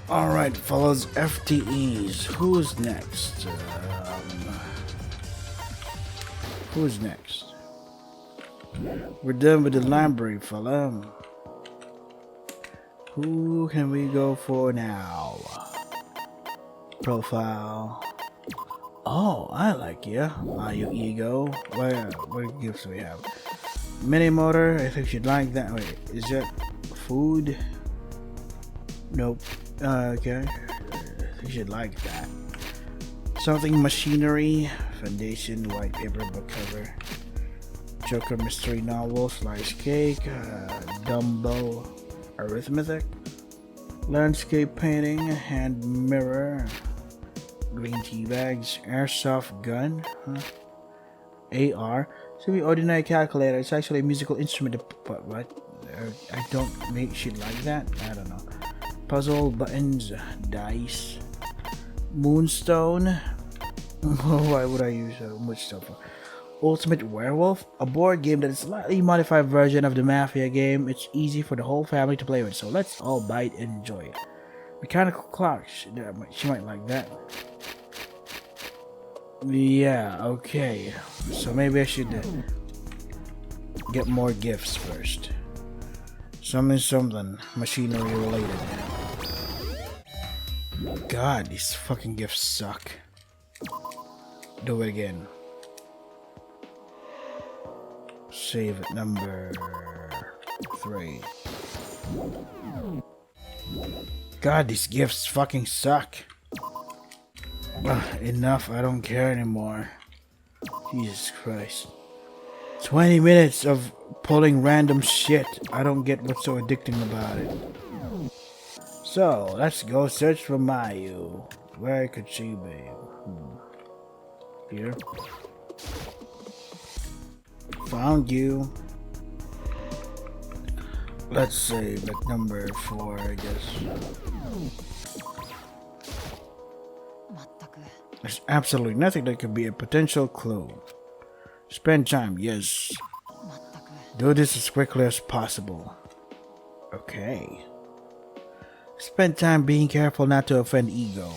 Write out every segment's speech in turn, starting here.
Alright, fellas, FTEs. Who's next? Who's next? We're done with the library, fella. Who can we go for now? Profile. Oh, I like you. Mayu ego. What gifts do we have? Mini motor. I think you'd like that. Wait, is that food? Nope. Okay. I think you'd like that. Something machinery. Foundation. White paper book cover. Joker mystery novel. Slice cake. Dumbo. Arithmetic. Landscape painting. Hand mirror. Green tea bags, airsoft gun, AR. So the ordinary calculator. It's actually a musical instrument. But what? I don't make shit like that. I don't know. Puzzle buttons, dice, moonstone. Why would I use so much stuff? Ultimate Werewolf, a board game that is a slightly modified version of the Mafia game. It's easy for the whole family to play with. So let's all bite and enjoy it. Mechanical clocks. She might like that. Yeah, okay. So maybe I should get more gifts first. Something machinery related. God, these fucking gifts suck. Do it again. Save at number 3. God, these gifts fucking suck. Enough, I don't care anymore. Jesus Christ. 20 minutes of pulling random shit. I don't get what's so addicting about it. So, let's go search for Mayu. Where could she be? Here. Found you. Let's save at number 4, I guess. There's absolutely nothing that could be a potential clue. Spend time, yes. Do this as quickly as possible. Okay. Spend time being careful not to offend ego.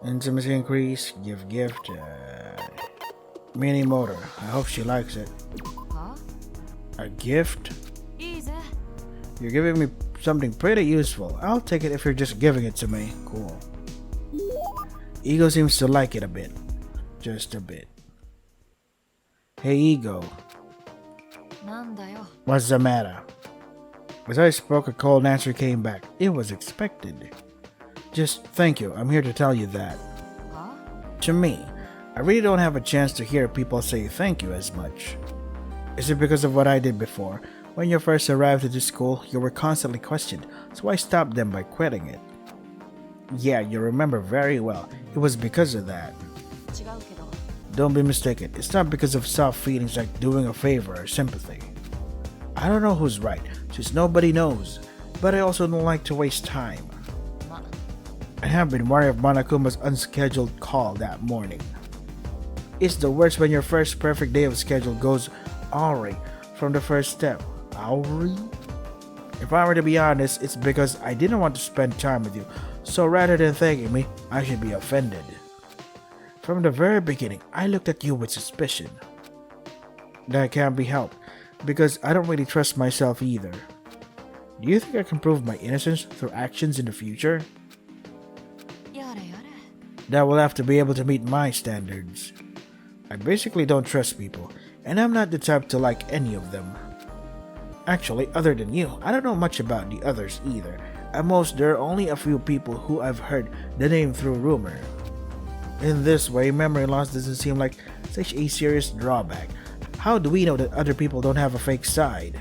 Intimacy increase, give gift. Mini motor. I hope she likes it. A gift? You're giving me something pretty useful. I'll take it if you're just giving it to me. Cool. Ego seems to like it a bit. Just a bit. Hey, Ego. What's the matter? As I spoke, a cold answer came back. It was expected. Just thank you. I'm here to tell you that. To me, I really don't have a chance to hear people say thank you as much. Is it because of what I did before? When you first arrived at this school, you were constantly questioned, so I stopped them by quitting it. Yeah, you remember very well. It was because of that. Don't be mistaken, it's not because of soft feelings like doing a favor or sympathy. I don't know who's right, since nobody knows, but I also don't like to waste time. I have been worried of Monakuma's unscheduled call that morning. It's the worst when your first perfect day of schedule goes awry from the first step. Awry? If I were to be honest, it's because I didn't want to spend time with you, so rather than thanking me, I should be offended. From the very beginning, I looked at you with suspicion. That can't be helped, because I don't really trust myself either. Do you think I can prove my innocence through actions in the future? That will have to be able to meet my standards. I basically don't trust people, and I'm not the type to like any of them. Actually, other than you, I don't know much about the others either. At most, there are only a few people who I've heard the name through rumor. In this way, memory loss doesn't seem like such a serious drawback. How do we know that other people don't have a fake side?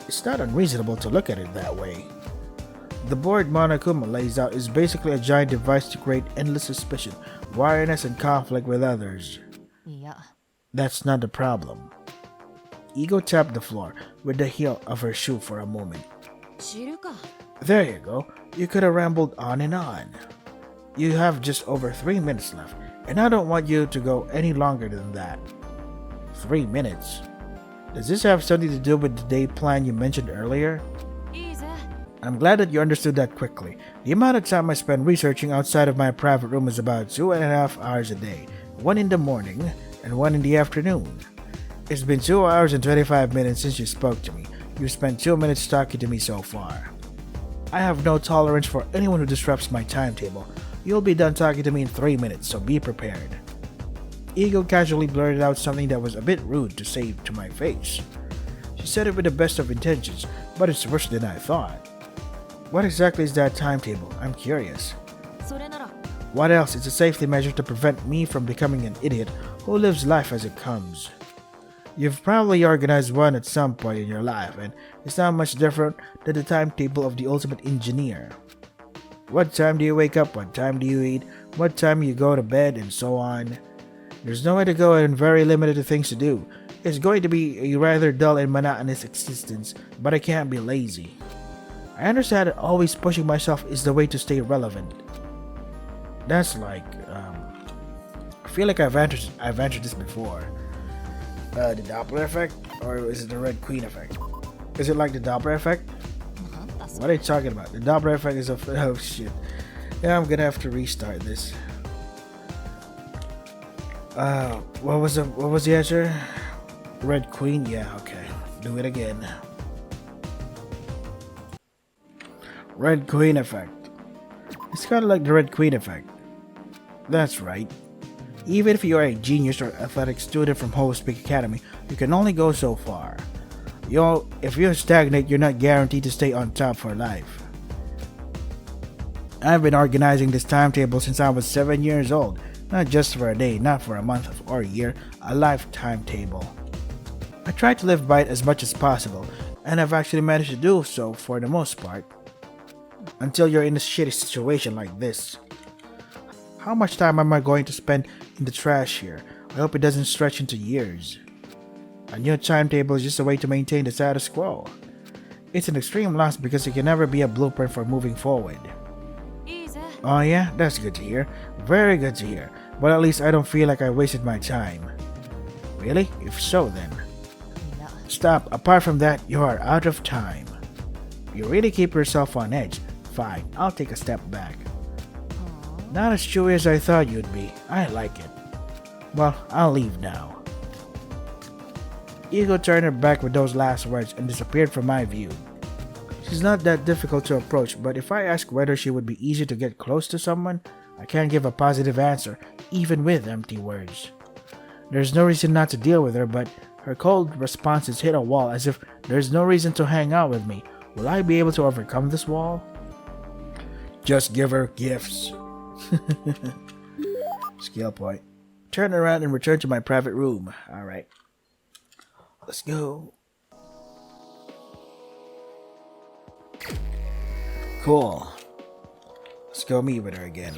It's not unreasonable to look at it that way. The board Monokuma lays out is basically a giant device to create endless suspicion, wariness, and conflict with others. That's not the problem. Ego tapped the floor with the heel of her shoe for a moment. There you go. You could have rambled on and on. You have just over 3 minutes left, and I don't want you to go any longer than that. 3 minutes? Does this have something to do with the day plan you mentioned earlier? I'm glad that you understood that quickly. The amount of time I spend researching outside of my private room is about 2.5 hours a day, one in the morning and one in the afternoon. It's been 2 hours and 25 minutes since you spoke to me. You spent 2 minutes talking to me so far. I have no tolerance for anyone who disrupts my timetable. You'll be done talking to me in 3 minutes, so be prepared. Ego casually blurted out something that was a bit rude to say to my face. She said it with the best of intentions, but it's worse than I thought. What exactly is that timetable? I'm curious. What else is a safety measure to prevent me from becoming an idiot who lives life as it comes? You've probably organized one at some point in your life, and it's not much different than the timetable of the ultimate engineer. What time do you wake up? What time do you eat? What time you go to bed? And so on. There's nowhere to go and very limited things to do. It's going to be a rather dull and monotonous existence, but I can't be lazy. I understand that always pushing myself is the way to stay relevant. That's like, I feel like I've answered this before. The Doppler effect? Or is it the Red Queen effect? Is it like the Doppler effect? What are you talking about? The Doppler effect is oh shit. Yeah, I'm gonna have to restart this. What was the answer? Red Queen? Yeah, okay. Do it again. Red Queen effect. It's kind of like the Red Queen effect. That's right. Even if you are a genius or athletic student from Hope Peak Academy, you can only go so far. If you stagnate, you're not guaranteed to stay on top for life. I've been organizing this timetable since I was 7 years old. Not just for a day, not for a month or a year, a lifetime table. I try to live by it as much as possible, and I've actually managed to do so for the most part. Until you're in a shitty situation like this. How much time am I going to spend in the trash here? I hope it doesn't stretch into years. A new timetable is just a way to maintain the status quo. It's an extreme loss because it can never be a blueprint for moving forward. Oh yeah, that's good to hear. Very good to hear. But at least I don't feel like I wasted my time. Really? If so then. Stop. Apart from that, you are out of time. You really keep yourself on edge. Fine, I'll take a step back. Not as chewy as I thought you'd be. I like it. Well, I'll leave now. Ego turned her back with those last words and disappeared from my view. She's not that difficult to approach, but if I ask whether she would be easy to get close to someone, I can't give a positive answer, even with empty words. There's no reason not to deal with her, but her cold responses hit a wall as if there's no reason to hang out with me. Will I be able to overcome this wall? Just give her gifts. Skill point. Turn around and return to my private room. Alright. Let's go. Cool. Let's go meet with her again.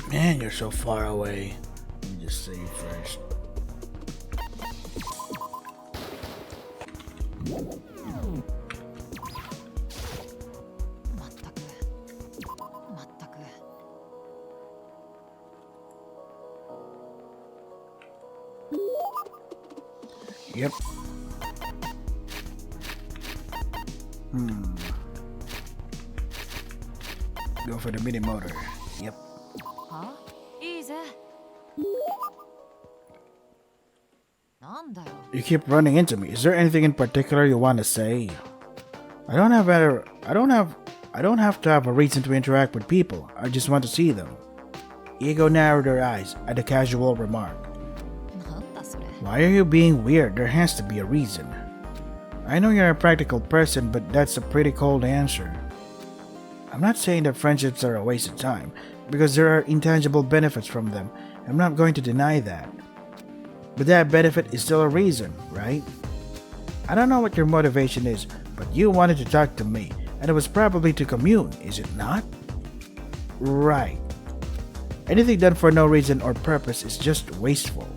Man, you're so far away. Let me just save first. Yep. Go for the mini motor. Yep. Huh? You keep running into me. Is there anything in particular you want to say? I don't have to have a reason to interact with people. I just want to see them. Ego narrowed her eyes at the casual remark. Why are you being weird? There has to be a reason. I know you're a practical person, but that's a pretty cold answer. I'm not saying that friendships are a waste of time, because there are intangible benefits from them. I'm not going to deny that. But that benefit is still a reason, right? I don't know what your motivation is, but you wanted to talk to me, and it was probably to commune, is it not? Right. Anything done for no reason or purpose is just wasteful.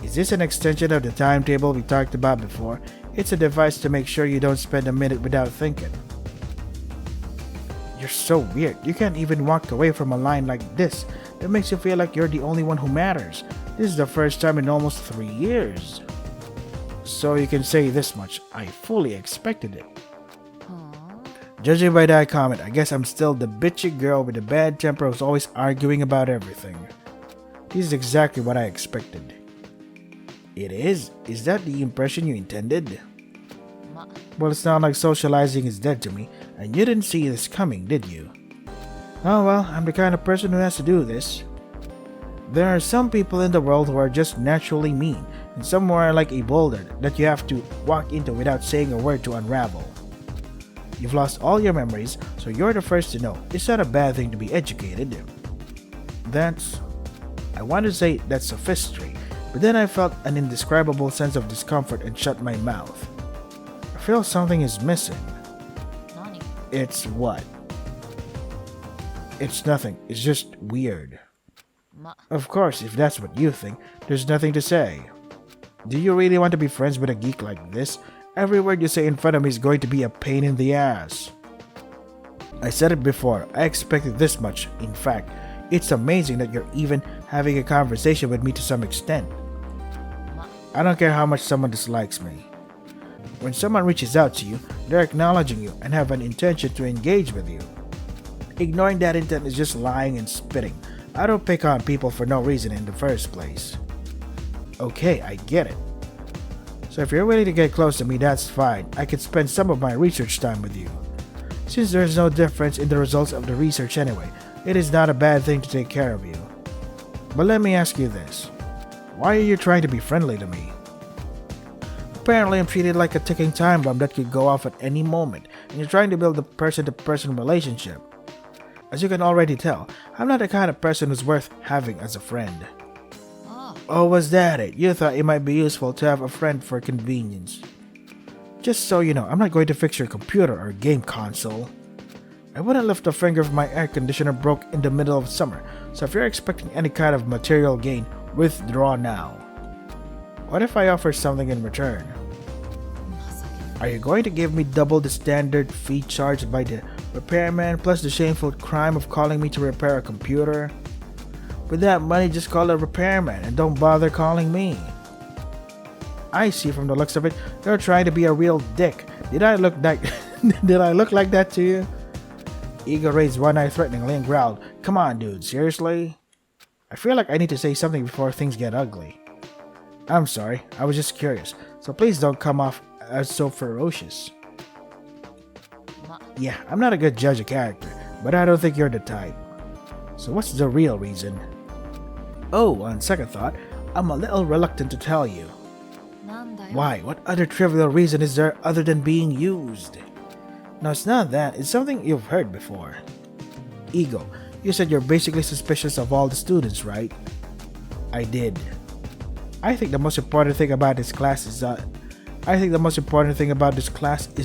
Is this an extension of the timetable we talked about before? It's a device to make sure you don't spend a minute without thinking. You're so weird. You can't even walk away from a line like this. That makes you feel like you're the only one who matters. This is the first time in almost 3 years. So you can say this much. I fully expected it. Judging by that comment, I guess I'm still the bitchy girl with a bad temper who's always arguing about everything. This is exactly what I expected. It is? Is that the impression you intended? Well, it's not like socializing is dead to me, and you didn't see this coming, did you? Oh well, I'm the kind of person who has to do this. There are some people in the world who are just naturally mean, and some who are like a boulder that you have to walk into without saying a word to unravel. You've lost all your memories, so you're the first to know. It's not a bad thing to be educated. I want to say that's sophistry, but then I felt an indescribable sense of discomfort and shut my mouth. I feel something is missing. It's what? It's nothing. It's just weird. Of course, if that's what you think, there's nothing to say. Do you really want to be friends with a geek like this? Every word you say in front of me is going to be a pain in the ass. I said it before, I expected this much. In fact, it's amazing that you're even having a conversation with me to some extent. I don't care how much someone dislikes me. When someone reaches out to you, they're acknowledging you and have an intention to engage with you. Ignoring that intent is just lying and spitting. I don't pick on people for no reason in the first place. Okay, I get it. So if you're willing to get close to me, that's fine. I could spend some of my research time with you. Since there's no difference in the results of the research anyway, it is not a bad thing to take care of you. But let me ask you this. Why are you trying to be friendly to me? Apparently I'm treated like a ticking time bomb that could go off at any moment, and you're trying to build a person-to-person relationship. As you can already tell, I'm not the kind of person who's worth having as a friend. Oh, was that it? You thought it might be useful to have a friend for convenience. Just so you know, I'm not going to fix your computer or game console. I wouldn't lift a finger if my air conditioner broke in the middle of summer, so if you're expecting any kind of material gain, withdraw now. What if I offer something in return? Are you going to give me double the standard fee charged by the repairman plus the shameful crime of calling me to repair a computer? With that money, just call a repairman and don't bother calling me. I see from the looks of it, you're trying to be a real dick. Did I look like that to you? Ego raised one eye threateningly and growled, "Come on, dude, seriously?" I feel like I need to say something before things get ugly. I'm sorry, I was just curious, so please don't come off as so ferocious. Yeah, I'm not a good judge of character, but I don't think you're the type. So what's the real reason? Oh, on second thought, I'm a little reluctant to tell you. Why? What other trivial reason is there other than being used? No, it's not that. It's something you've heard before. Ego, you said you're basically suspicious of all the students, right? I did. I think the most important thing about this class is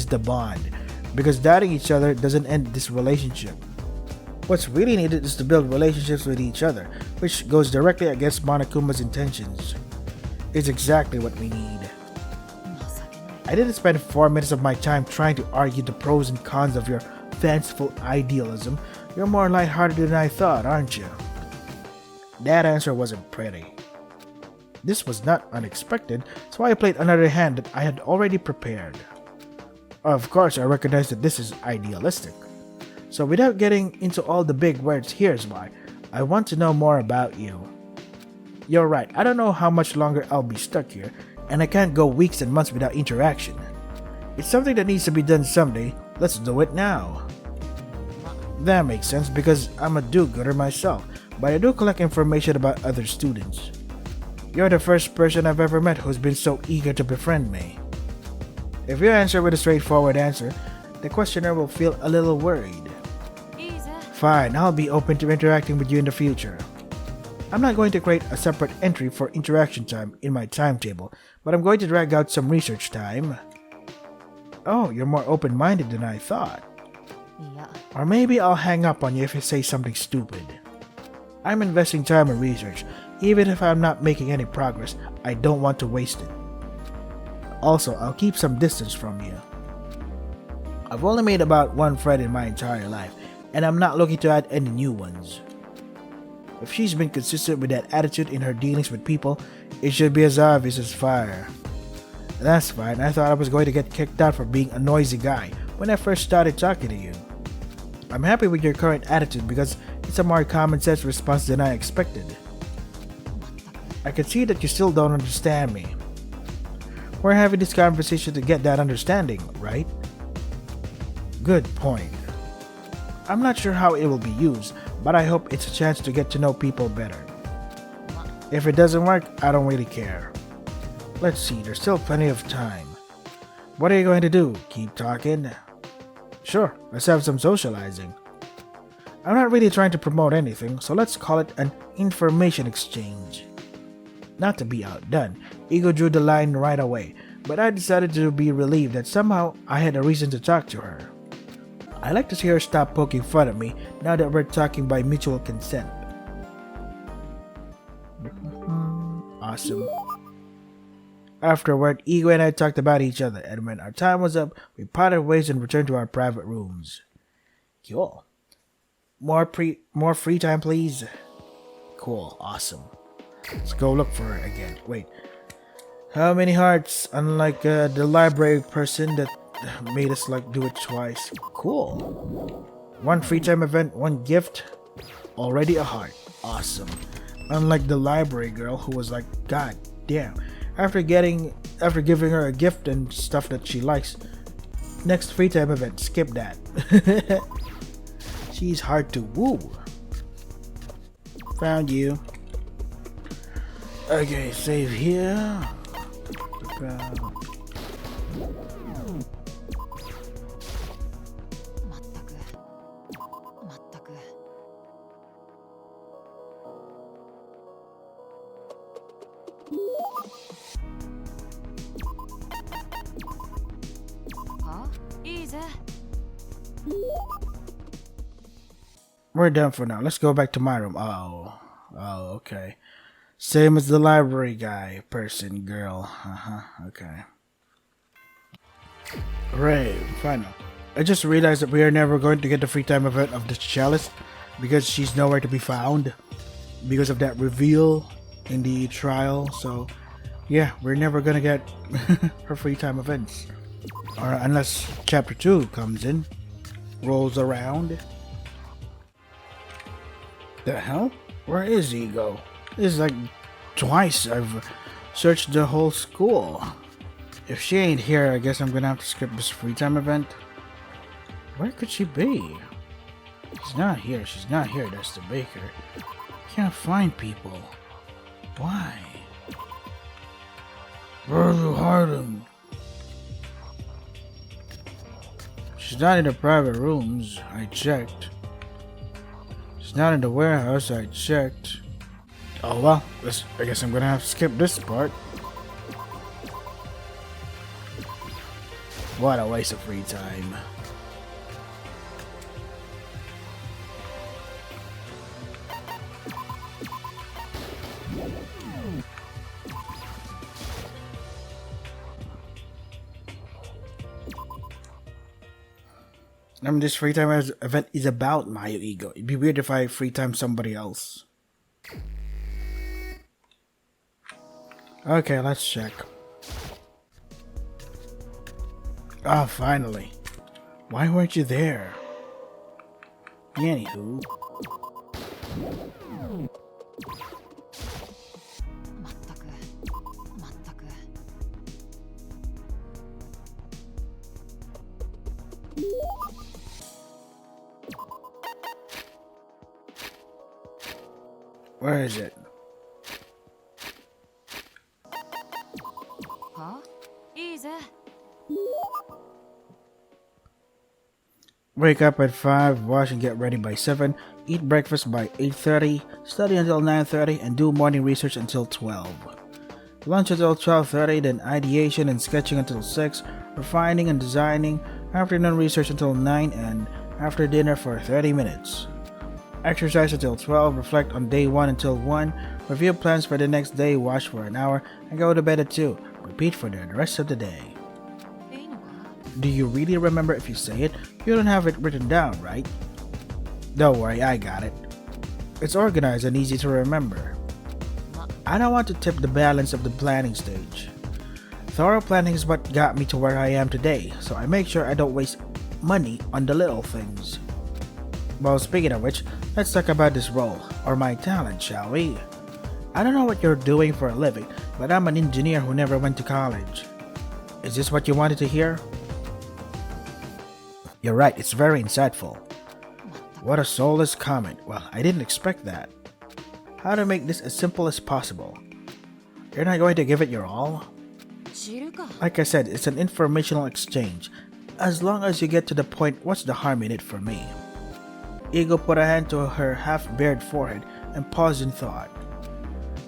the bond, because doubting each other doesn't end this relationship. What's really needed is to build relationships with each other, which goes directly against Monokuma's intentions. It's exactly what we need. I didn't spend 4 minutes of my time trying to argue the pros and cons of your fanciful idealism. You're more lighthearted than I thought, aren't you? That answer wasn't pretty. This was not unexpected, so I played another hand that I had already prepared. Of course, I recognize that this is idealistic. So without getting into all the big words, here's why. I want to know more about you. You're right, I don't know how much longer I'll be stuck here, and I can't go weeks and months without interaction. It's something that needs to be done someday. Let's do it now. That makes sense because I'm a do-gooder myself, but I do collect information about other students. You're the first person I've ever met who's been so eager to befriend me. If you answer with a straightforward answer, the questioner will feel a little worried. Fine, I'll be open to interacting with you in the future. I'm not going to create a separate entry for interaction time in my timetable, but I'm going to drag out some research time. Oh, you're more open-minded than I thought. Or maybe I'll hang up on you if you say something stupid. I'm investing time in research. Even if I'm not making any progress, I don't want to waste it. Also, I'll keep some distance from you. I've only made about one friend in my entire life, and I'm not looking to add any new ones. If she's been consistent with that attitude in her dealings with people, it should be as obvious as fire. That's fine, I thought I was going to get kicked out for being a noisy guy, when I first started talking to you. I'm happy with your current attitude because it's a more common sense response than I expected. I can see that you still don't understand me. We're having this conversation to get that understanding, right? Good point. I'm not sure how it will be used, but I hope it's a chance to get to know people better. If it doesn't work, I don't really care. Let's see, there's still plenty of time. What are you going to do? Keep talking? Sure, let's have some socializing. I'm not really trying to promote anything, so let's call it an information exchange. Not to be outdone, Ego drew the line right away, but I decided to be relieved that somehow I had a reason to talk to her. I like to see her stop poking fun at me now that we're talking by mutual consent. Awesome. Afterward, Ego and I talked about each other, and when our time was up, we parted ways and returned to our private rooms. Cool. More free time, please. Cool. Awesome. Let's go look for her again. Wait. How many hearts? Unlike the library person that made us do it twice. Cool. One free time event, one gift. Already a heart. Awesome. Unlike the library girl who was like, God damn. After giving her a gift and stuff that she likes. Next free time event, skip that. She's hard to woo. Found you. Okay, save here. We're done for now. Let's go back to my room. Oh, okay. Same as the library guy, person, girl. Okay. Hooray, final. I just realized that we are never going to get the free time event of the cellist because she's nowhere to be found because of that reveal in the trial. So, yeah, we're never gonna get her free time events. Or unless chapter 2 comes in, rolls around. The hell? Where is Ego? This is like twice I've searched the whole school. If she ain't here, I guess I'm gonna have to skip this free time event. Where could she be? She's not here. She's not here. That's the baker. Can't find people. Why? Where's the Harden? She's not in the private rooms. I checked. She's not in the warehouse. I checked. Oh well, I guess I'm gonna have to skip this part. What a waste of free time. This free time event is about Mayu Ego. It'd be weird if I free time somebody else. Okay, let's check. Ah, finally. Why weren't you there? Anywho. Where is it? Wake up at 5, wash and get ready by 7, eat breakfast by 8:30, study until 9:30, and do morning research until 12. Lunch until 12:30, then ideation and sketching until 6, refining and designing, afternoon research until 9, and after dinner for 30 minutes. Exercise until 12, reflect on day 1 until 1, review plans for the next day, wash for an hour, and go to bed at 2. Repeat for the rest of the day. Do you really remember if you say it? You don't have it written down, right? Don't worry, I got it. It's organized and easy to remember. I don't want to tip the balance of the planning stage. Thorough planning is what got me to where I am today, so I make sure I don't waste money on the little things. Well, speaking of which, let's talk about this role, or my talent, shall we? I don't know what you're doing for a living, but I'm an engineer who never went to college. Is this what you wanted to hear? You're right, it's very insightful. What a soulless comment. Well, I didn't expect that. How to make this as simple as possible? You're not going to give it your all? Like I said, it's an informational exchange. As long as you get to the point, what's the harm in it for me? Ego put a hand to her half-bared forehead and paused in thought.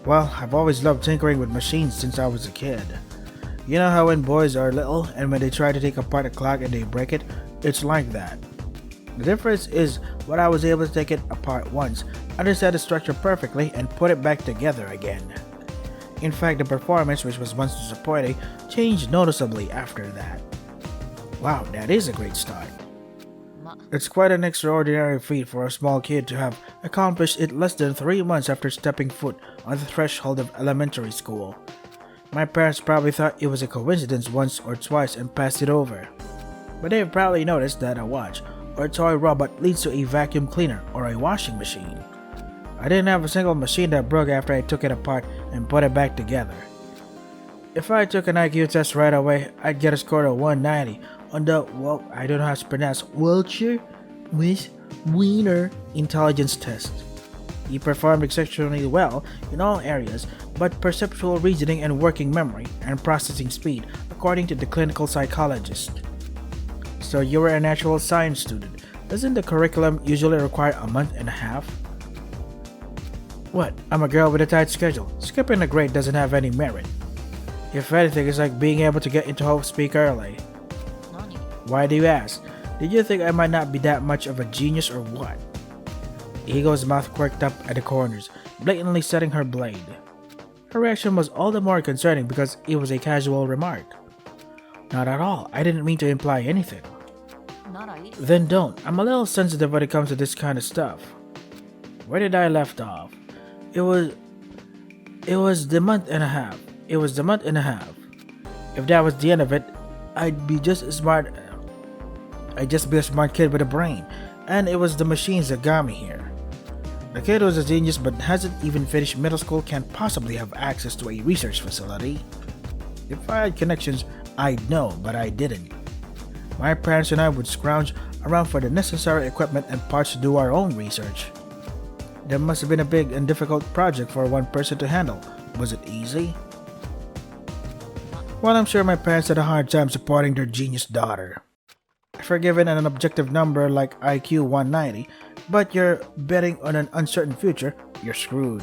Well, I've always loved tinkering with machines since I was a kid. You know how when boys are little and when they try to take apart a clock and they break it? It's like that. The difference is when I was able to take it apart once, understand the structure perfectly and put it back together again. In fact, the performance, which was once disappointing, changed noticeably after that. Wow, that is a great start. It's quite an extraordinary feat for a small kid to have accomplished it less than 3 months after stepping foot on the threshold of elementary school. My parents probably thought it was a coincidence once or twice and passed it over. But they've probably noticed that a watch or a toy robot leads to a vacuum cleaner or a washing machine. I didn't have a single machine that broke after I took it apart and put it back together. If I took an IQ test right away, I'd get a score of 190 on the, well, I don't know how to pronounce Wiltshire Wiener intelligence test. He performed exceptionally well in all areas, but perceptual reasoning and working memory and processing speed, according to the clinical psychologist. So you were a natural science student. Doesn't the curriculum usually require a month and a half? What? I'm a girl with a tight schedule. Skipping a grade doesn't have any merit. If anything, it's like being able to get into Hope Speak early. Why do you ask? Did you think I might not be that much of a genius or what? Ego's mouth quirked up at the corners, blatantly setting her blade. Her reaction was all the more concerning because it was a casual remark. Not at all. I didn't mean to imply anything. Then don't. I'm a little sensitive when it comes to this kind of stuff. Where did I left off? It was the month and a half. If that was the end of it, I'd just be a smart kid with a brain. And it was the machines that got me here. The kid was a genius but hasn't even finished middle school, can't possibly have access to a research facility. If I had connections, I'd know, but I didn't. My parents and I would scrounge around for the necessary equipment and parts to do our own research. That must have been a big and difficult project for one person to handle. Was it easy? Well, I'm sure my parents had a hard time supporting their genius daughter. If you're given an objective number like IQ 190, but you're betting on an uncertain future, you're screwed.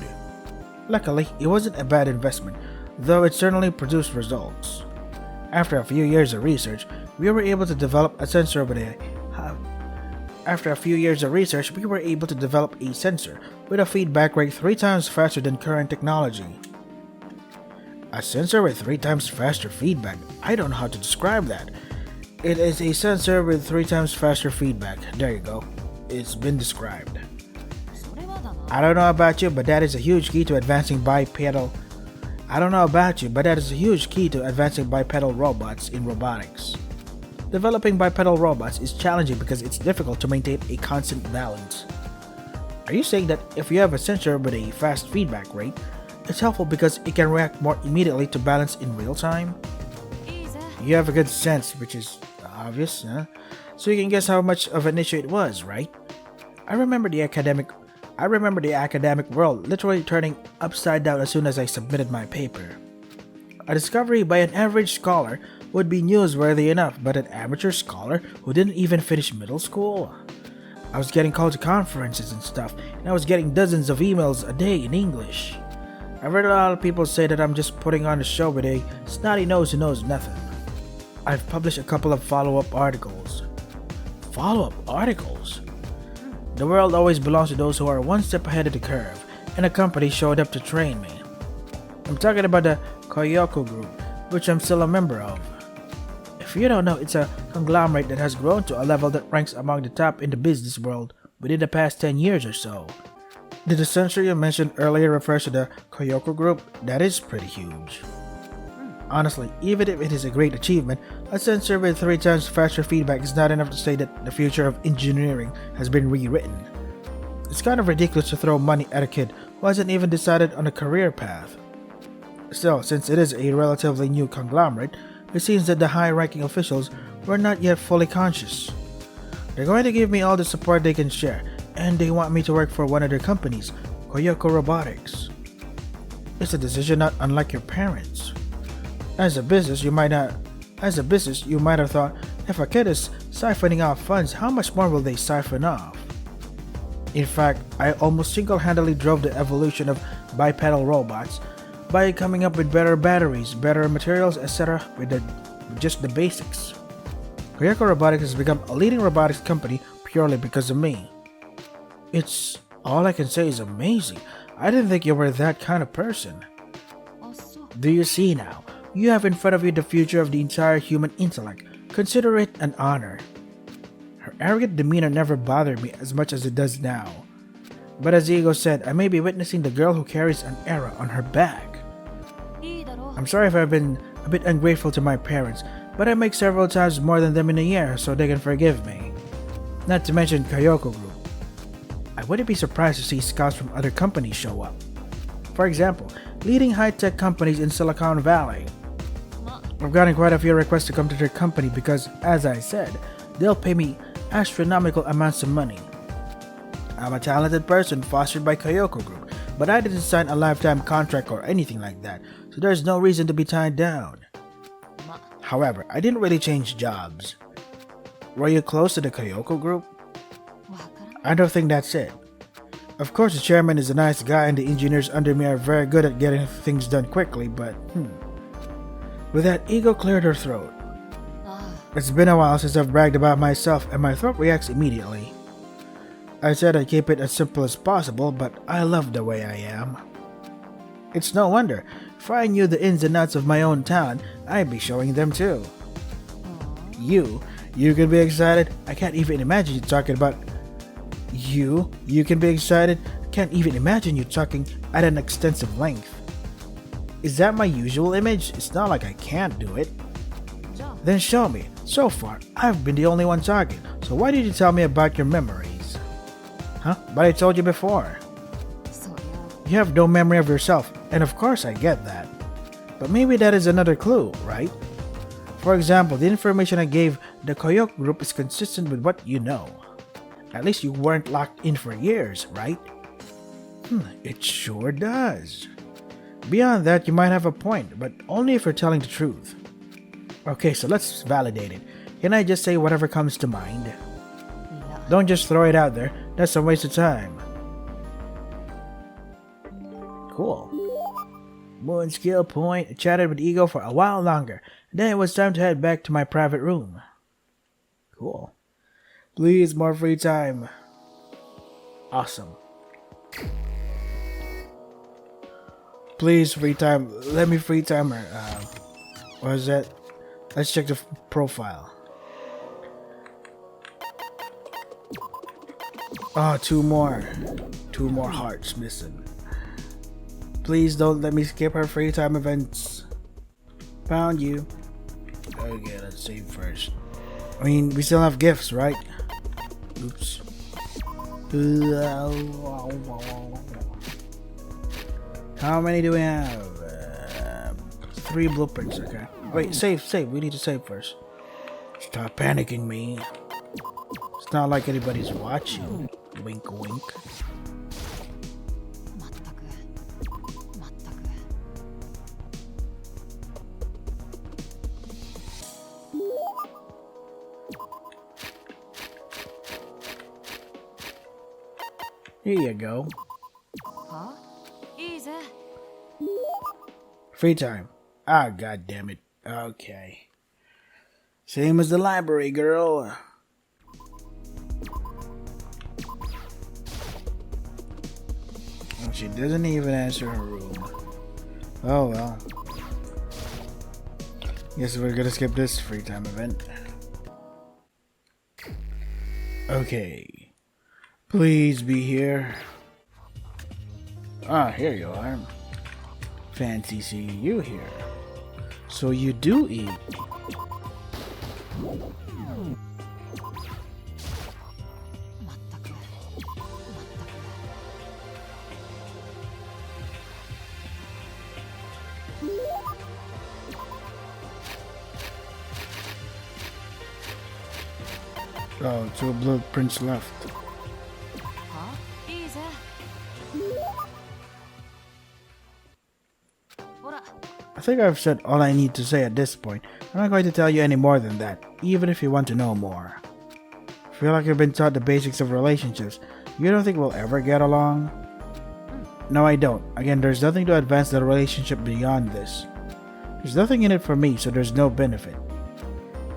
Luckily, it wasn't a bad investment, though it certainly produced results. After a few years of research, we were able to develop a sensor with a feedback rate 3 times faster than current technology. A sensor with 3 times faster feedback? I don't know how to describe that. It is a sensor with 3 times faster feedback. There you go. It's been described. I don't know about you, but that is a huge key to advancing bipedal robots in robotics. Developing bipedal robots is challenging because it's difficult to maintain a constant balance. Are you saying that if you have a sensor with a fast feedback rate, it's helpful because it can react more immediately to balance in real time? You have a good sense, which is obvious, huh? So you can guess how much of an issue it was, right? I remember the academic world literally turning upside down as soon as I submitted my paper. A discovery by an average scholar would be newsworthy enough, but an amateur scholar who didn't even finish middle school? I was getting called to conferences and stuff, and I was getting dozens of emails a day in English. I've heard a lot of people say that I'm just putting on a show with a snotty nose who knows nothing. I've published a couple of follow-up articles. Follow-up articles? The world always belongs to those who are one step ahead of the curve, and a company showed up to train me. I'm talking about the Kyoku Group, which I'm still a member of. If you don't know, it's a conglomerate that has grown to a level that ranks among the top in the business world within the past 10 years or so. Did the censor you mentioned earlier refer to the Kyoku Group? That is pretty huge. Honestly, even if it is a great achievement, a sensor with 3 times faster feedback is not enough to say that the future of engineering has been rewritten. It's kind of ridiculous to throw money at a kid who hasn't even decided on a career path. Still, since it is a relatively new conglomerate, it seems that the high-ranking officials were not yet fully conscious. They're going to give me all the support they can share, and they want me to work for one of their companies, Koyoko Robotics. It's a decision not unlike your parents. As a business, you might have thought, if a kid is siphoning off funds, how much more will they siphon off? In fact, I almost single-handedly drove the evolution of bipedal robots by coming up with better batteries, better materials, etc. with just the basics. Koyoko Robotics has become a leading robotics company purely because of me. All I can say is amazing. I didn't think you were that kind of person. Do you see now? You have in front of you the future of the entire human intellect. Consider it an honor. Her arrogant demeanor never bothered me as much as it does now. But as Ego said, I may be witnessing the girl who carries an era on her back. I'm sorry if I've been a bit ungrateful to my parents, but I make several times more than them in a year, so they can forgive me. Not to mention Koyoko Group. I wouldn't be surprised to see scouts from other companies show up. For example, leading high-tech companies in Silicon Valley. I've gotten quite a few requests to come to their company because, as I said, they'll pay me astronomical amounts of money. I'm a talented person fostered by Koyoko Group, but I didn't sign a lifetime contract or anything like that, so there's no reason to be tied down. However, I didn't really change jobs. Were you close to the Koyoko Group? I don't think that's it. Of course, the chairman is a nice guy and the engineers under me are very good at getting things done quickly, but With that, Ego cleared her throat. It's been a while since I've bragged about myself and my throat reacts immediately. I said I'd keep it as simple as possible, but I love the way I am. It's no wonder. If I knew the ins and outs of my own talent, I'd be showing them too. You can be excited? I can't even imagine you talking about... You can be excited? I can't even imagine you talking at an extensive length. Is that my usual image? It's not like I can't do it. Then show me. So far, I've been the only one talking, so why did you tell me about your memories? Huh? But I told you before. You have no memory of yourself, and of course I get that. But maybe that is another clue, right? For example, the information I gave the Koyoko Group is consistent with what you know. At least you weren't locked in for years, right? It sure does. Beyond that, you might have a point, but only if you're telling the truth. Okay, so let's validate it. Can I just say whatever comes to mind? Don't just throw it out there. That's a waste of time. Cool. Moon skill point. I chatted with Ego for a while longer. Then it was time to head back to my private room. Cool. Please, more free time. Awesome. Please, free time. Let me free time her. What is that? Let's check the profile. Oh, two more hearts missing. Please don't let me skip her free time events. Found you. Okay, let's save first. I mean, we still have gifts, right? Oops. How many do we have? 3 blueprints, okay. Wait, save. We need to save first. Stop panicking me. It's not like anybody's watching. Wink, wink. Here you go. Huh? Easy. Free time. Ah, god damn it. Okay. Same as the library, girl. She doesn't even answer her room. Oh well. Guess we're gonna skip this free time event. Okay. Please be here. Ah, here you are. Fancy seeing you here. So you do eat. Oh, two blueprints left. いいぜほら I think I've said all I need to say at this point. I'm not going to tell you any more than that, even if you want to know more. I feel like you've been taught the basics of relationships. You don't think we'll ever get along? No, I don't. Again, there's nothing to advance the relationship beyond this. There's nothing in it for me, so there's no benefit.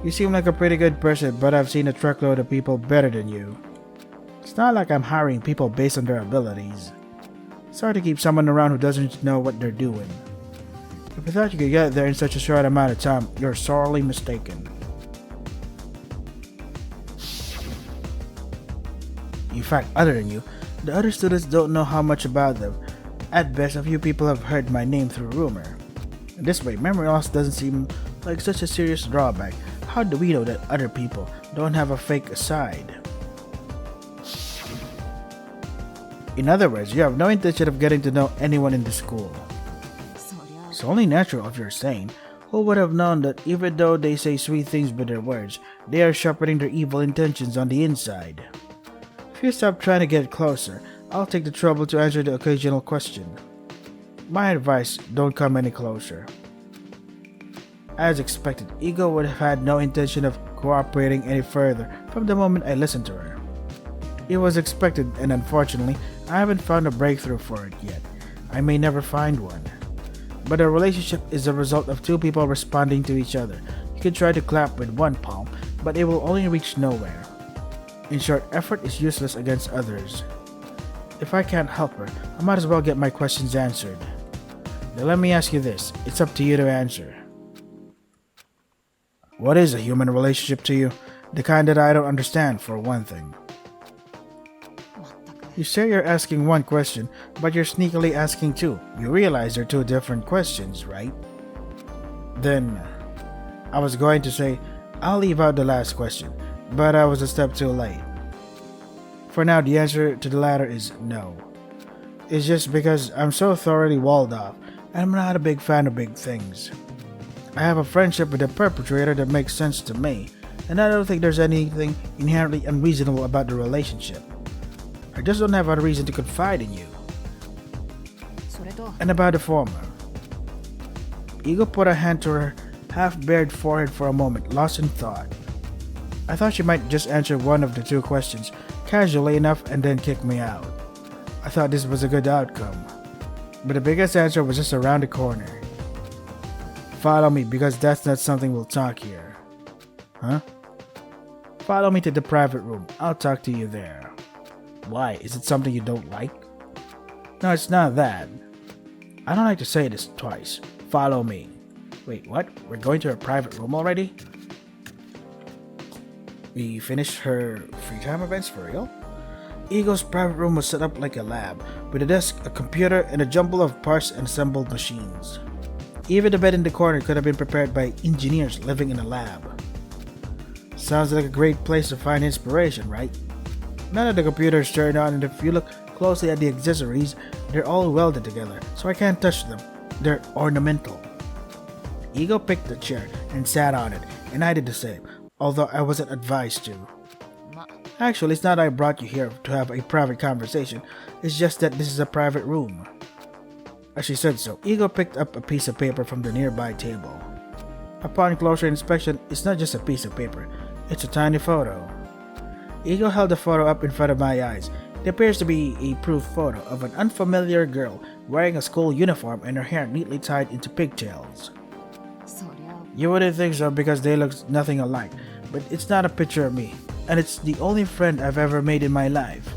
You seem like a pretty good person, but I've seen a truckload of people better than you. It's not like I'm hiring people based on their abilities. It's hard to keep someone around who doesn't know what they're doing. If you thought you could get there in such a short amount of time, you're sorely mistaken. In fact, other than you, the other students don't know how much about them. At best, a few people have heard my name through rumor. And this way, memory loss doesn't seem like such a serious drawback. How do we know that other people don't have a fake side? In other words, you have no intention of getting to know anyone in the school. そりゃ It's only natural if you're sane. Who would have known that even though they say sweet things with their words, they are sharpening their evil intentions on the inside? If you stop trying to get closer, I'll take the trouble to answer the occasional question. My advice, don't come any closer. As expected, Ego would have had no intention of cooperating any further from the moment I listened to her. It was expected, and unfortunately, I haven't found a breakthrough for it yet. I may never find one. But a relationship is the result of two people responding to each other. You can try to clap with one palm, but it will only reach nowhere. In short, effort is useless against others. If I can't help her, I might as well get my questions answered. Now let me ask you this, it's up to you to answer. What is a human relationship to you? The kind that I don't understand, for one thing. 全く You say you're asking one question, but you're sneakily asking two. You realize they're two different questions, right? Then, I was going to say, I'll leave out the last question, but I was a step too late. For now, the answer to the latter is no. It's just because I'm so thoroughly walled off, and I'm not a big fan of big things. I have a friendship with the perpetrator that makes sense to me, and I don't think there's anything inherently unreasonable about the relationship. I just don't have a reason to confide in you. それと And about the former. Ego put a hand to her half-bared forehead for a moment, lost in thought. I thought she might just answer one of the two questions, casually enough, and then kick me out. I thought this was a good outcome. But the biggest answer was just around the corner. Follow me, because that's not something we'll talk here. Huh? Follow me to the private room. I'll talk to you there. Why? Is it something you don't like? No, it's not that. I don't like to say this twice. Follow me. Wait, what? We're going to a private room already? We finished her free time events for real? Ego's private room was set up like a lab, with a desk, a computer, and a jumble of parts and assembled machines. Even the bed in the corner could have been prepared by engineers living in a lab. Sounds like a great place to find inspiration, right? None of the computers turned on, and if you look closely at the accessories, they're all welded together, so I can't touch them. They're ornamental. Ego picked a chair and sat on it, and I did the same, although I wasn't advised to. ま Actually, it's not I brought you here to have a private conversation, it's just that this is a private room. As she said so, Ego picked up a piece of paper from the nearby table. Upon closer inspection, it's not just a piece of paper, it's a tiny photo. Ego held the photo up in front of my eyes. It appears to be a proof photo of an unfamiliar girl wearing a school uniform and her hair neatly tied into pigtails. そりゃ You wouldn't think so because they look nothing alike, but it's not a picture of me, and it's the only friend I've ever made in my life.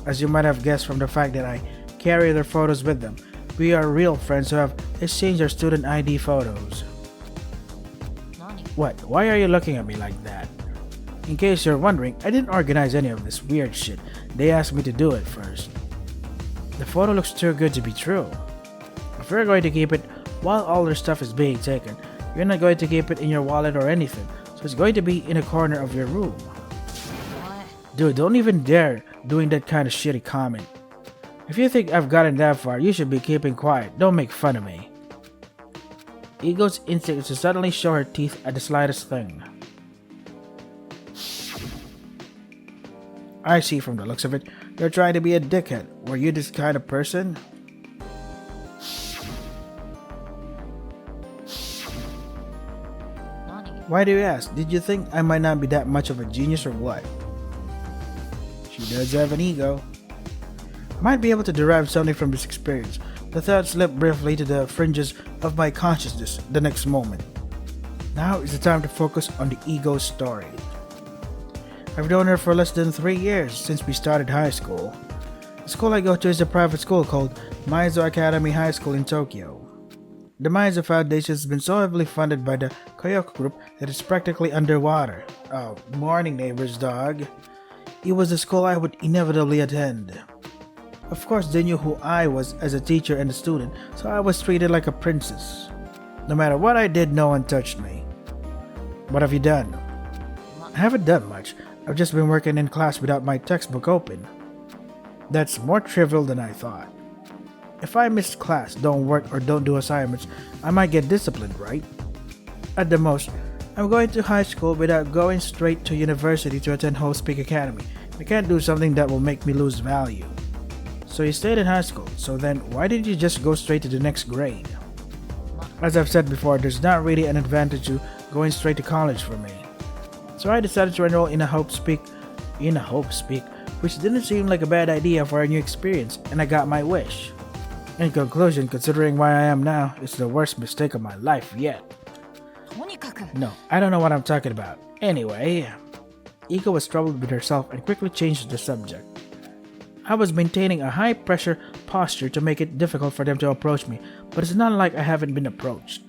As you might have guessed from the fact that I carry their photos with them, we are real friends who have exchanged our student ID photos. 何 What? Why are you looking at me like that? In case you're wondering, I didn't organize any of this weird shit. They asked me to do it first. The photo looks too good to be true. If we're going to keep it, while all your stuff is being taken, you're not going to keep it in your wallet or anything, so it's going to be in a corner of your room. Dude, don't even dare doing that kind of shitty comment. If you think I've gotten that far, you should be keeping quiet. Don't make fun of me. Ego's instinct is to suddenly show her teeth at the slightest thing. I see from the looks of it, you're trying to be a dickhead. Were you this kind of person? Why do you ask? Did you think I might not be that much of a genius or what? She does have an ego. I might be able to derive something from this experience. The thought slipped briefly to the fringes of my consciousness the next moment. Now is the time to focus on the ego story. I've known her for less than 3 years since we started high school. The school I go to is a private school called Maizo Academy High School in Tokyo. The Maizo Foundation has been so heavily funded by the Koyoko Group that it's practically underwater. Oh, morning neighbors, dog. It was a school I would inevitably attend. Of course, they knew who I was as a teacher and a student, so I was treated like a princess. No matter what I did, no one touched me. What have you done? I haven't done much. I've just been working in class without my textbook open. That's more trivial than I thought. If I miss class, don't work, or don't do assignments, I might get disciplined, right? At the most, I'm going to high school without going straight to university to attend Host Peak Academy. I can't do something that will make me lose value. So you stayed in high school, so then why didn't you just go straight to the next grade? As I've said before, there's not really an advantage to going straight to college for me. So I decided to enroll in a Hope Speak, which didn't seem like a bad idea for a new experience, and I got my wish. In conclusion, considering where I am now, it's the worst mistake of my life yet. No, I don't know what I'm talking about. Anyway, Iko was troubled with herself and quickly changed the subject. I was maintaining a high-pressure posture to make it difficult for them to approach me, but it's not like I haven't been approached.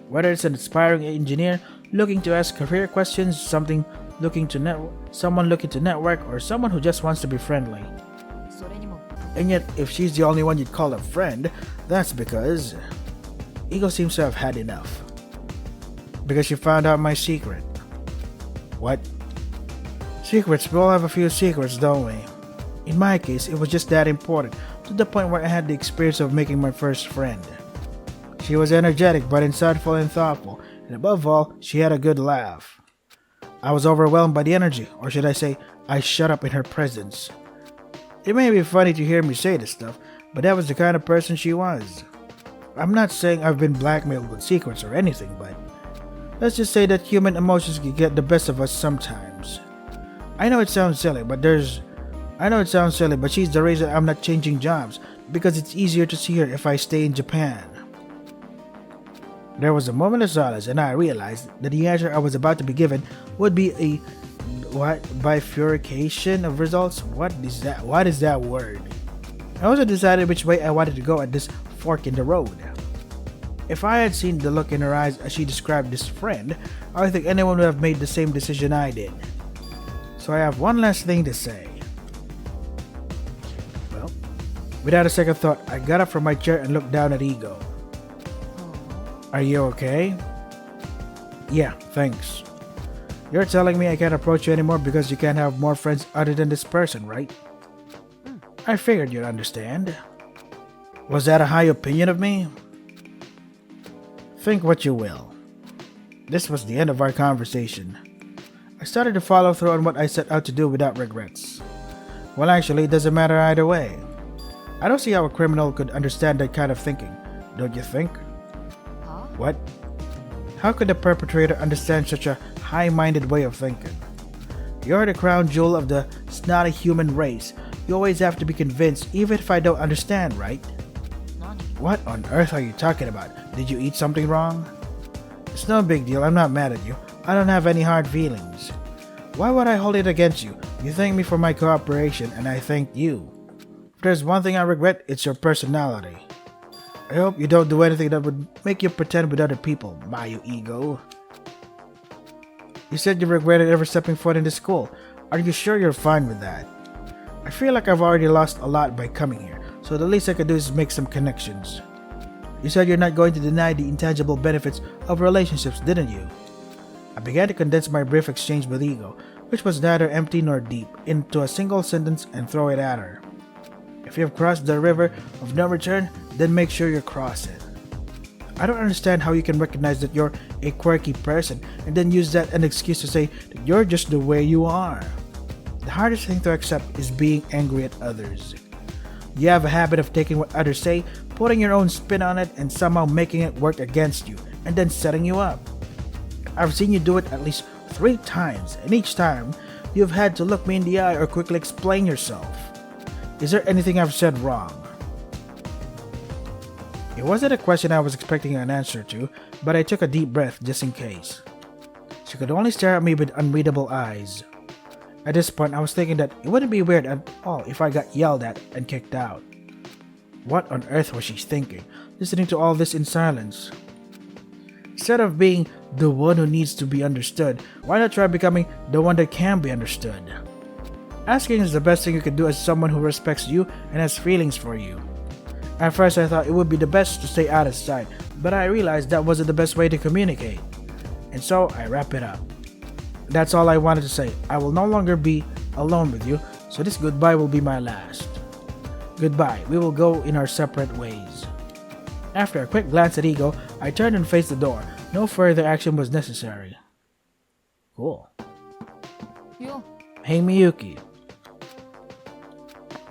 Whether it's an aspiring engineer looking to ask career questions, someone looking to network, or someone who just wants to be friendly. And yet, if she's the only one you'd call a friend, that's because Iko seems to have had enough. Because she found out my secret. What? Secrets, we all have a few secrets, don't we? In my case, it was just that important, to the point where I had the experience of making my first friend. She was energetic but insightful and thoughtful, and above all, she had a good laugh. I was overwhelmed by the energy, or should I say, I shut up in her presence. It may be funny to hear me say this stuff, but that was the kind of person she was. I'm not saying I've been blackmailed with secrets or anything, but let's just say that human emotions can get the best of us sometimes. I know it sounds silly, but she's the reason I'm not changing jobs, because it's easier to see her if I stay in Japan. There was a moment of silence, and I realized that the answer I was about to be given would be a bifurcation of results? What is that? What is that word? I also decided which way I wanted to go at this fork in the road. If I had seen the look in her eyes as she described this friend, I think anyone would have made the same decision I did. So I have one last thing to say. Well, without a second thought, I got up from my chair and looked down at Ego. Are you okay? Yeah, thanks. You're telling me I can't approach you anymore because you can't have more friends other than this person, right? I figured you'd understand. Was that a high opinion of me? Think what you will. This was the end of our conversation. I started to follow through on what I set out to do without regrets. Well, actually, it doesn't matter either way. I don't see how a criminal could understand that kind of thinking, don't you think? What? How could the perpetrator understand such a high-minded way of thinking? You're the crown jewel of the snotty human race. You always have to be convinced, even if I don't understand, right? What on earth are you talking about? Did you eat something wrong? It's no big deal, I'm not mad at you. I don't have any hard feelings. Why would I hold it against you? You thank me for my cooperation, and I thank you. If there's one thing I regret, it's your personality. I hope you don't do anything that would make you pretend with other people, Mayu ego. You said you regretted ever stepping foot in the school. Are you sure you're fine with that? I feel like I've already lost a lot by coming here, so the least I could do is make some connections. You said you're not going to deny the intangible benefits of relationships, didn't you? I began to condense my brief exchange with Ego, which was neither empty nor deep, into a single sentence and throw it at her. If you've crossed the river of no return, then make sure you cross it. I don't understand how you can recognize that you're a quirky person and then use that as an excuse to say that you're just the way you are. The hardest thing to accept is being angry at others. You have a habit of taking what others say, putting your own spin on it, and somehow making it work against you, and then setting you up. I've seen you do it at least 3 times, and each time, you've had to look me in the eye or quickly explain yourself. Is there anything I've said wrong? It wasn't a question I was expecting an answer to, but I took a deep breath just in case. She could only stare at me with unreadable eyes. At this point, I was thinking that it wouldn't be weird at all if I got yelled at and kicked out. What on earth was she thinking, listening to all this in silence? Instead of being the one who needs to be understood, why not try becoming the one that can be understood? Asking is the best thing you can do as someone who respects you and has feelings for you. At first I thought it would be the best to stay out of sight, but I realized that wasn't the best way to communicate. And so I wrap it up. That's all I wanted to say. I will no longer be alone with you, so this goodbye will be my last. Goodbye, we will go in our separate ways. After a quick glance at Ego, I turned and faced the door. No further action was necessary. Cool. Yo. Hey Miyuki.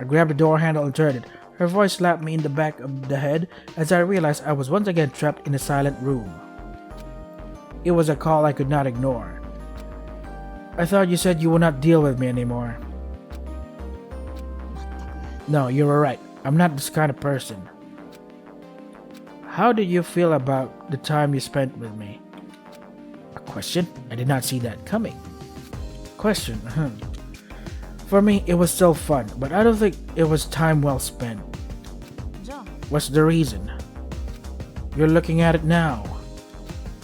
I grabbed the door handle and turned it. Her voice slapped me in the back of the head as I realized I was once again trapped in a silent room. It was a call I could not ignore. I thought you said you would not deal with me anymore. No, you were right. I'm not this kind of person. How did you feel about the time you spent with me? A question? I did not see that coming. Question? For me, it was so fun, but I don't think it was time well spent. What's the reason? You're looking at it now.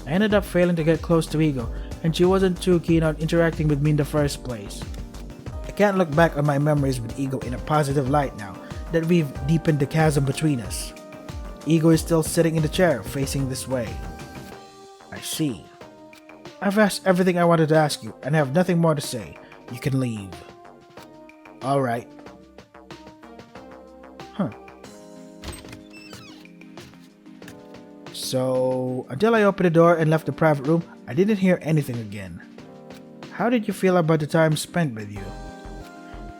I ended up failing to get close to Ego, and she wasn't too keen on interacting with me in the first place. I can't look back on my memories with Ego in a positive light now that we've deepened the chasm between us. Ego is still sitting in the chair, facing this way. I see. I've asked everything I wanted to ask you, and I have nothing more to say. You can leave. Alright. So, until I opened the door and left the private room, I didn't hear anything again. How did you feel about the time spent with you?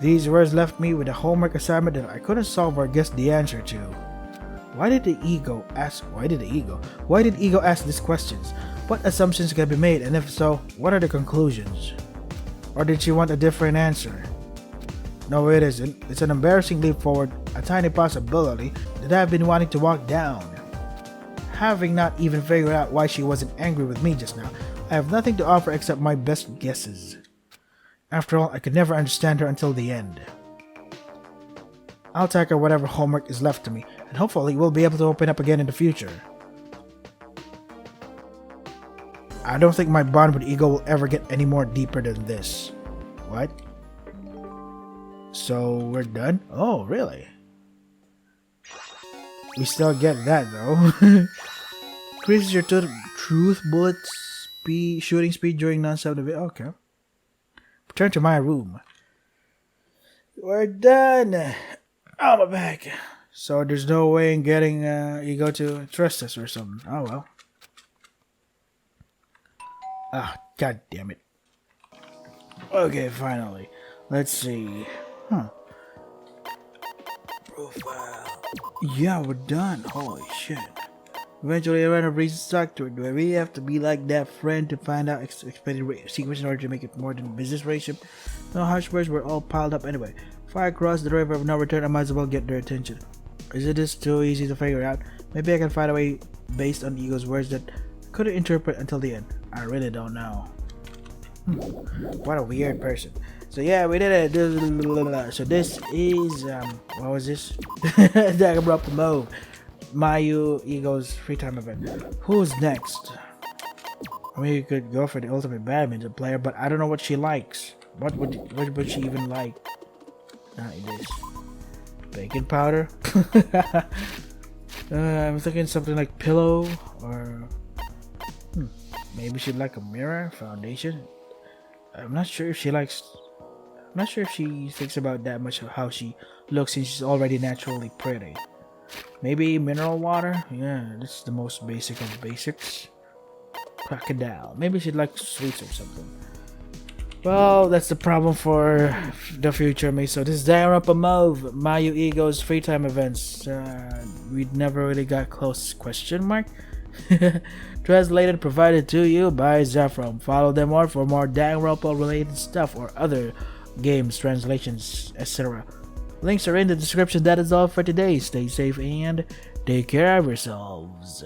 These words left me with a homework assignment that I couldn't solve or guess the answer to. Why did Ego ask these questions? What assumptions can be made, and if so, what are the conclusions? Or did she want a different answer? No, it isn't. It's an embarrassing leap forward, a tiny possibility that I've been wanting to walk down. Having not even figured out why she wasn't angry with me just now, I have nothing to offer except my best guesses. After all, I could never understand her until the end. I'll tackle whatever homework is left to me, and hopefully we'll be able to open up again in the future. I don't think my bond with Ego will ever get any more deeper than this. What? So we're done? Oh, really? We still get that though. Increases your truth bullet shooting speed during non-stop debate. Okay. Return to my room. We're done. Oh, my back. So there's no way in getting Ego to trust us or something. Oh well. Ah, god damn it. Okay, finally. Let's see. Profile. Yeah, we're done. Holy shit. Eventually I ran a reason stock to it. Do I really have to be like that friend to find out expected secrets in order to make it more than a business relationship? No harsh words were all piled up anyway. If I cross the river of no return, I might as well get their attention. Is it just too easy to figure out? Maybe I can find a way based on Ego's words that I couldn't interpret until the end. I really don't know. What a weird person. So yeah, we did it. So this is what was this? Danganronpa Mauve. Mayu Ego's free time event. Who's next? I mean, you could go for the ultimate badminton player, but I don't know what she likes. What would she even like? Not this. Baking powder. I'm thinking something like pillow or maybe she'd like a mirror, foundation. I'm not sure if she likes. I'm not sure if she thinks about that much of how she looks since she's already naturally pretty. Maybe mineral water? Yeah, this is the most basic of basics. Crocodile. Maybe she'd like sweets or something. Well, that's the problem for the future, me. So this is Danganronpa Mauve, Mayu Ego's free time events. We never really got close, question mark? Translated, provided to you by Zephram. Follow them more for more Danganronpa related stuff or other games, translations, etc. Links are in the description. That is all for today. Stay safe and take care of yourselves.